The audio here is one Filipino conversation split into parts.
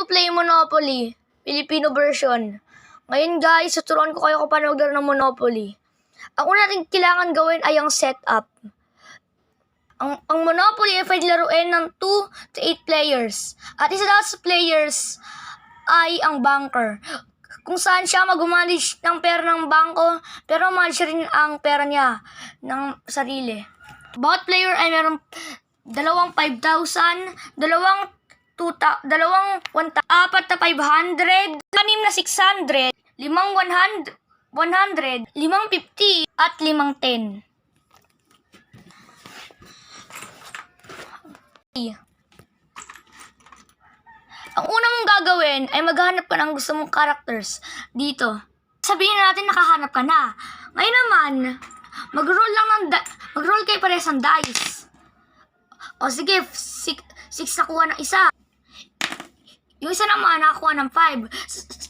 play Monopoly, Filipino version. Ngayon guys, tuturuan ko kayo kung paano maglaro ng Monopoly. Ang una natin kailangan gawin ay ang setup. Ang Monopoly ay pwede laruin ng 2 to 8 players. At isa daw sa players ay ang banker, kung saan siya mag-manage ng pera ng bangko, pero manage rin ang pera niya ng sarili. Bawat player ay meron dalawang 5,000, dalawang 4 na 500, 6 na 600, 5 100, 5 50, at 5 10. Ang una mong gagawin ay maghanap ka ng gusto mong characters dito. Sabihin natin nakahanap ka na. Ngayon naman, mag-roll kayo parehas ng dice. O sige, 6 nakuha ng isa. Yung isa naman nakakuha ng 5.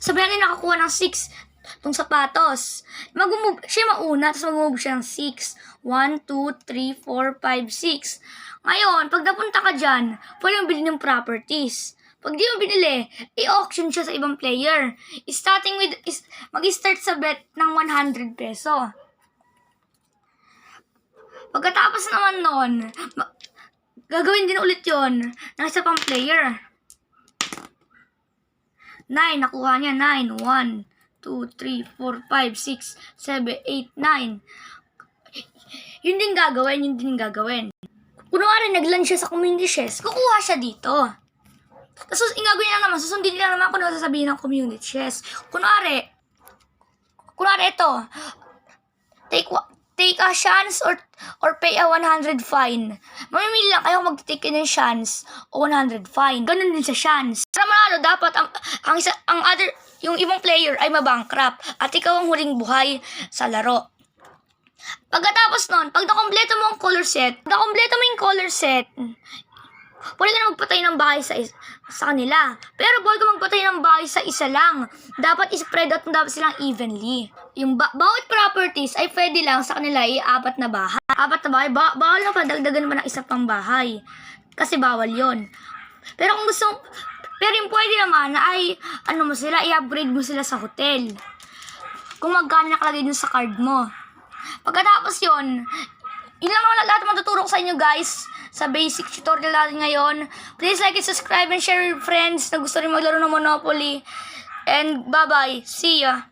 Sabihin natin nakakuha ng 6 itong sapatos. Mag-move siya mauna, tapos mag-move siya ng 6. 1, 2, 3, 4, 5, 6. Ngayon, pag napunta ka dyan, pwede mong bilhin ng properties. Pag di mo binili, i-auction siya sa ibang player. Mag-start sa bet ng 100 peso. Pagkatapos naman nun, gagawin din ulit yon ng isa pang player. 9, nakuha niya 9. 1, 2, 3, 4, 5, 6, 7, 8, 9. Yun din gagawin. Kunwari, naglan siya sa community chest, kukuha siya dito. Tapos, ingagawin niya naman, susundin nila naman kung ano sasabihin ng community chest. Kunwari ito, take a chance or pay a 100 fine. Mamimili lang kayo kung mag-take ng chance o 100 fine. Ganun din sa chance. Para manalo, dapat yung ibang player ay mabankrupt at ikaw ang huling buhay sa laro. Pagkatapos nun, pag nakompleto mo yung color set, pwede ka na magpatay ng bahay sa kanila. Pero pwede ka magpatay ng bahay sa isa lang. Dapat i-spread out dapat silang evenly. Yung bawat properties ay pwede lang sa kanila i-4 na bahay. 4 na bahay, bawal na pa dagdagan mo ng isa pang bahay. Kasi bawal yon. Pero yung pwede naman ay, i-upgrade mo sila sa hotel. Kung magkano nakalagay dun sa card mo. Pagkatapos yun lang naman lahat matuturo ko sa inyo guys sa basic tutorial natin ngayon. Please like and subscribe and share with friends na gusto rin maglaro ng Monopoly. And bye-bye. See ya.